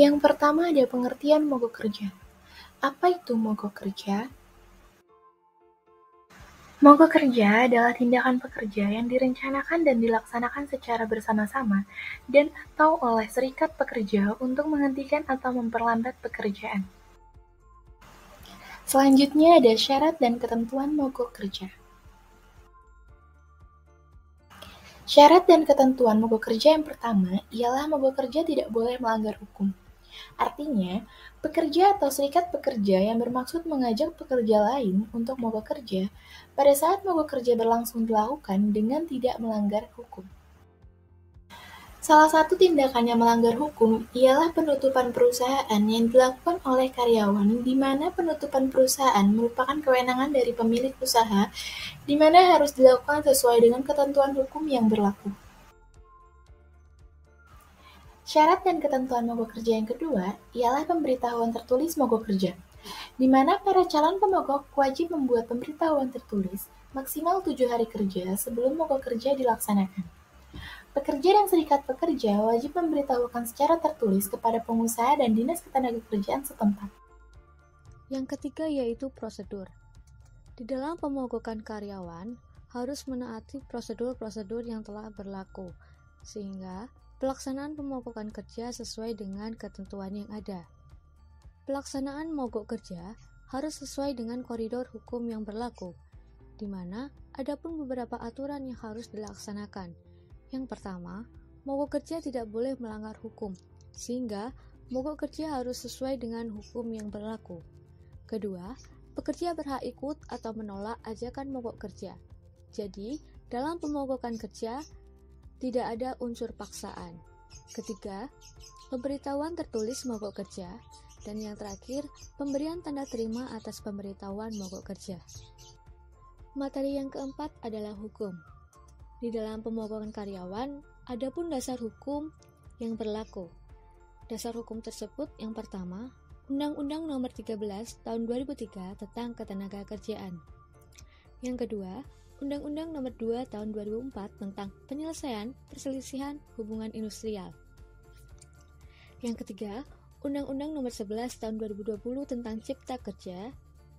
Yang pertama ada pengertian mogok kerja. Apa itu mogok kerja? Mogok kerja adalah tindakan pekerja yang direncanakan dan dilaksanakan secara bersama-sama dan atau oleh serikat pekerja untuk menghentikan atau memperlambat pekerjaan. Selanjutnya ada syarat dan ketentuan mogok kerja. Syarat dan ketentuan mogok kerja yang pertama ialah mogok kerja tidak boleh melanggar hukum. Artinya, pekerja atau serikat pekerja yang bermaksud mengajak pekerja lain untuk mogok kerja pada saat mogok kerja berlangsung dilakukan dengan tidak melanggar hukum. Salah satu tindakan yang melanggar hukum ialah penutupan perusahaan yang dilakukan oleh karyawan, di mana penutupan perusahaan merupakan kewenangan dari pemilik usaha, di mana harus dilakukan sesuai dengan ketentuan hukum yang berlaku. Syarat dan ketentuan mogok kerja yang kedua ialah pemberitahuan tertulis mogok kerja, di mana para calon pemogok wajib membuat pemberitahuan tertulis maksimal 7 hari kerja sebelum mogok kerja dilaksanakan. Pekerja dan serikat pekerja wajib memberitahukan secara tertulis kepada pengusaha dan dinas ketenagakerjaan setempat. Yang ketiga yaitu prosedur. Di dalam pemogokan karyawan harus menaati prosedur-prosedur yang telah berlaku, sehingga pelaksanaan pemogokan kerja sesuai dengan ketentuan yang ada. Pelaksanaan mogok kerja harus sesuai dengan koridor hukum yang berlaku, di mana ada pun beberapa aturan yang harus dilaksanakan. Yang pertama, mogok kerja tidak boleh melanggar hukum, sehingga mogok kerja harus sesuai dengan hukum yang berlaku. Kedua, pekerja berhak ikut atau menolak ajakan mogok kerja. Jadi, dalam pemogokan kerja, tidak ada unsur paksaan. Ketiga, pemberitahuan tertulis mogok kerja. Dan yang terakhir, pemberian tanda terima atas pemberitahuan mogok kerja. Materi yang keempat adalah hukum. Di dalam pemogokan karyawan, ada pun dasar hukum yang berlaku. Dasar hukum tersebut yang pertama, Undang-Undang Nomor 13 Tahun 2003 tentang Ketenagakerjaan. Yang kedua, Undang-Undang Nomor 2 Tahun 2004 tentang Penyelesaian Perselisihan Hubungan Industrial. Yang ketiga, Undang-Undang Nomor 11 Tahun 2020 tentang Cipta Kerja.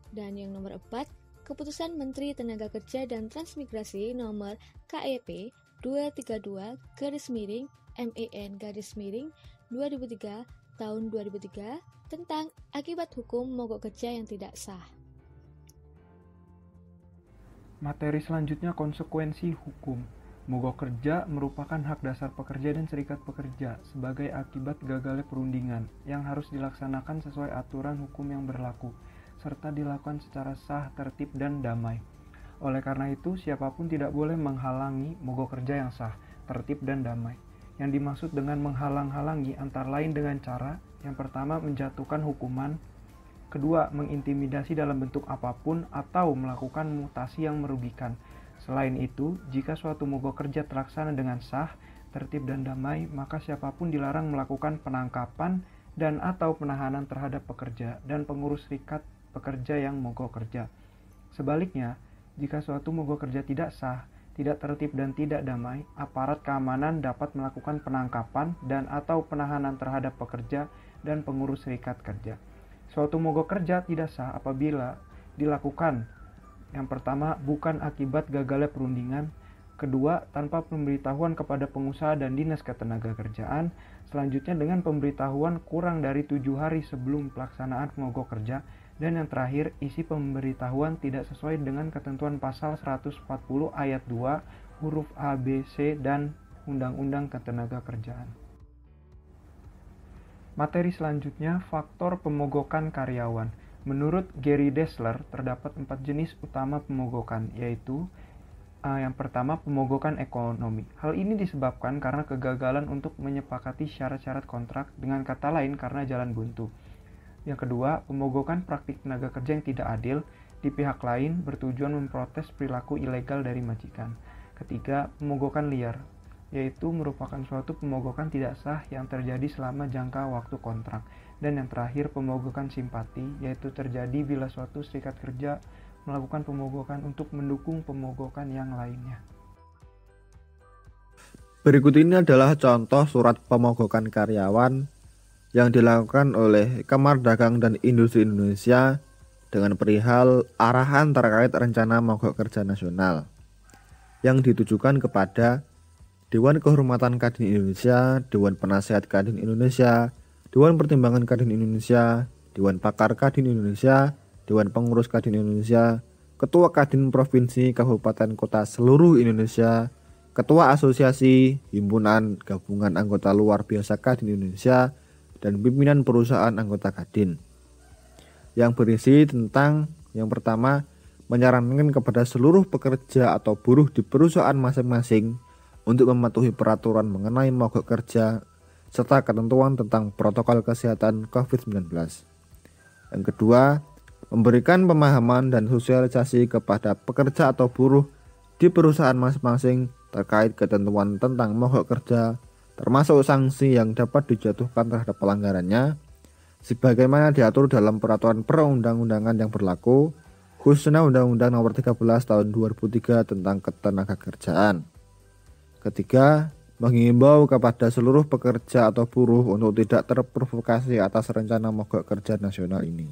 Dan yang nomor 4, Keputusan Menteri Tenaga Kerja dan Transmigrasi Nomor KEP 232-MEN-2003 Tahun 2003 tentang akibat hukum mogok kerja yang tidak sah. Materi selanjutnya konsekuensi hukum. Mogok kerja merupakan hak dasar pekerja dan serikat pekerja sebagai akibat gagalnya perundingan yang harus dilaksanakan sesuai aturan hukum yang berlaku, serta dilakukan secara sah, tertib, dan damai. Oleh karena itu, siapapun tidak boleh menghalangi mogok kerja yang sah, tertib, dan damai. Yang dimaksud dengan menghalang-halangi antara lain dengan cara, yang pertama menjatuhkan hukuman, kedua mengintimidasi dalam bentuk apapun atau melakukan mutasi yang merugikan. Selain itu, jika suatu mogok kerja terlaksana dengan sah, tertib, dan damai, maka siapapun dilarang melakukan penangkapan dan atau penahanan terhadap pekerja dan pengurus serikat pekerja yang mogok kerja. Sebaliknya, jika suatu mogok kerja tidak sah, tidak tertib, dan tidak damai, aparat keamanan dapat melakukan penangkapan dan atau penahanan terhadap pekerja dan pengurus serikat kerja. Suatu mogok kerja tidak sah apabila dilakukan yang pertama, bukan akibat gagalnya perundingan, kedua, tanpa pemberitahuan kepada pengusaha dan dinas ketenagakerjaan, selanjutnya dengan pemberitahuan kurang dari 7 hari sebelum pelaksanaan mogok kerja, dan yang terakhir, isi pemberitahuan tidak sesuai dengan ketentuan pasal 140 ayat 2 huruf A, B, C, dan Undang-Undang Ketenagakerjaan. Materi selanjutnya, faktor pemogokan karyawan. Menurut Gary Dessler, terdapat 4 jenis utama pemogokan, yaitu yang pertama, pemogokan ekonomi. Hal ini disebabkan karena kegagalan untuk menyepakati syarat-syarat kontrak, dengan kata lain karena jalan buntu. Yang kedua, pemogokan praktik tenaga kerja yang tidak adil di pihak lain bertujuan memprotes perilaku ilegal dari majikan. Ketiga, pemogokan liar, yaitu merupakan suatu pemogokan tidak sah yang terjadi selama jangka waktu kontrak. Dan yang terakhir, pemogokan simpati, yaitu terjadi bila suatu serikat kerja melakukan pemogokan untuk mendukung pemogokan yang lainnya. Berikut ini adalah contoh surat pemogokan karyawan yang dilakukan oleh Kamar Dagang dan Industri Indonesia dengan perihal arahan terkait rencana mogok kerja nasional yang ditujukan kepada Dewan Kehormatan Kadin Indonesia, Dewan Penasehat Kadin Indonesia, Dewan Pertimbangan Kadin Indonesia, Dewan Pakar Kadin Indonesia, Dewan Pengurus Kadin Indonesia, Ketua Kadin Provinsi, Kabupaten, Kota seluruh Indonesia, Ketua Asosiasi Himpunan Gabungan Anggota Luar Biasa Kadin Indonesia, dan pimpinan perusahaan anggota Kadin, yang berisi tentang yang pertama, menyarankan kepada seluruh pekerja atau buruh di perusahaan masing-masing untuk mematuhi peraturan mengenai mogok kerja serta ketentuan tentang protokol kesehatan COVID-19. Yang kedua, memberikan pemahaman dan sosialisasi kepada pekerja atau buruh di perusahaan masing-masing terkait ketentuan tentang mogok kerja, termasuk sanksi yang dapat dijatuhkan terhadap pelanggarannya, sebagaimana diatur dalam peraturan perundang-undangan yang berlaku, khususnya Undang-Undang Nomor 13 Tahun 2003 tentang Ketenagakerjaan. Ketiga, menghimbau kepada seluruh pekerja atau buruh untuk tidak terprovokasi atas rencana mogok kerja nasional ini.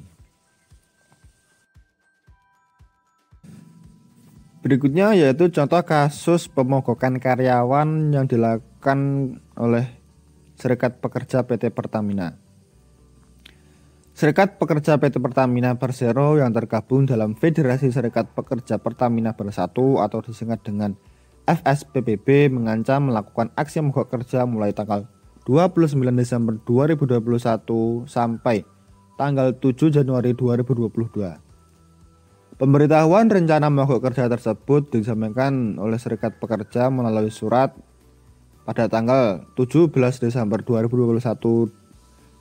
Berikutnya yaitu contoh kasus pemogokan karyawan yang dilakukan oleh Serikat Pekerja PT Pertamina. Serikat Pekerja PT Pertamina Persero yang tergabung dalam Federasi Serikat Pekerja Pertamina Bersatu atau disingkat dengan FSPBB mengancam melakukan aksi mogok kerja mulai tanggal 29 Desember 2021 sampai tanggal 7 Januari 2022. Pemberitahuan rencana mogok kerja tersebut disampaikan oleh Serikat Pekerja melalui surat pada tanggal 17 Desember 2021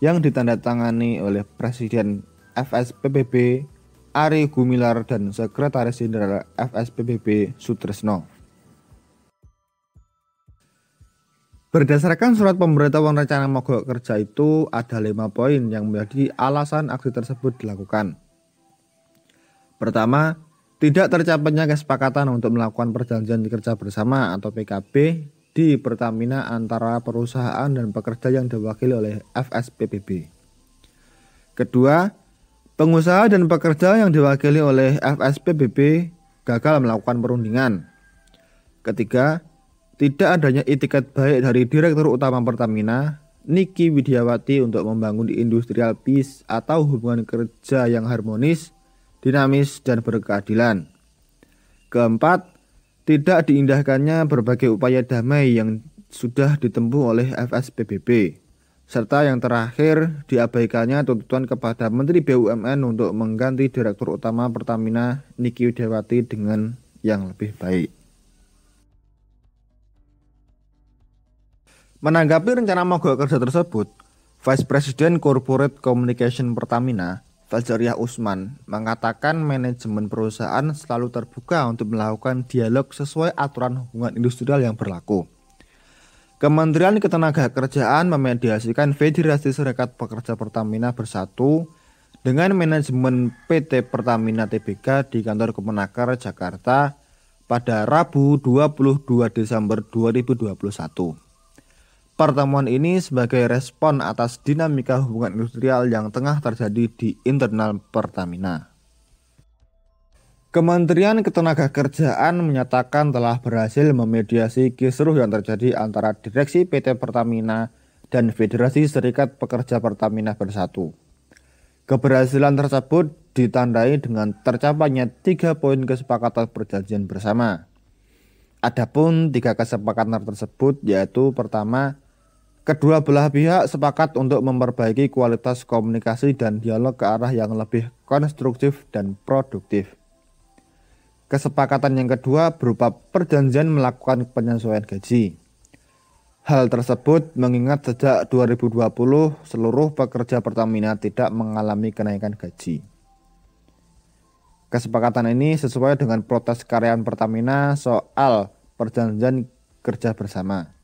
yang ditandatangani oleh Presiden FSPBB Ari Gumilar dan Sekretaris Jenderal FSPBB Sutresno. Berdasarkan surat pemberitahuan rencana mogok kerja itu ada 5 poin yang menjadi alasan aksi tersebut dilakukan. Pertama, tidak tercapainya kesepakatan untuk melakukan perjanjian kerja bersama atau PKB di Pertamina antara perusahaan dan pekerja yang diwakili oleh FSPBB. Kedua, pengusaha dan pekerja yang diwakili oleh FSPBB gagal melakukan perundingan. Ketiga, tidak adanya itikat baik dari Direktur Utama Pertamina, Niki Widiawati, untuk membangun industrial peace atau hubungan kerja yang harmonis, dinamis, dan berkeadilan. Keempat, tidak diindahkannya berbagai upaya damai yang sudah ditempuh oleh FSPBB. Serta yang terakhir, diabaikannya tuntutan kepada Menteri BUMN untuk mengganti Direktur Utama Pertamina Niki Widiawati dengan yang lebih baik. Menanggapi rencana mogok kerja tersebut, Vice President Corporate Communication Pertamina, Fajariah Usman, mengatakan manajemen perusahaan selalu terbuka untuk melakukan dialog sesuai aturan hubungan industrial yang berlaku. Kementerian Ketenagakerjaan memediasikan Federasi Serikat Pekerja Pertamina Bersatu dengan manajemen PT Pertamina Tbk di kantor Kemenaker Jakarta pada Rabu 22 Desember 2021. Pertemuan ini sebagai respon atas dinamika hubungan industrial yang tengah terjadi di internal Pertamina. Kementerian Ketenagakerjaan menyatakan telah berhasil memediasi kisruh yang terjadi antara direksi PT Pertamina dan Federasi Serikat Pekerja Pertamina Bersatu. Keberhasilan tersebut ditandai dengan tercapainya 3 poin kesepakatan perjanjian bersama. Adapun 3 kesepakatan tersebut yaitu pertama, kedua belah pihak sepakat untuk memperbaiki kualitas komunikasi dan dialog ke arah yang lebih konstruktif dan produktif. Kesepakatan yang kedua berupa perjanjian melakukan penyesuaian gaji. Hal tersebut mengingat sejak 2020 seluruh pekerja Pertamina tidak mengalami kenaikan gaji. Kesepakatan ini sesuai dengan protes karyawan Pertamina soal perjanjian kerja bersama.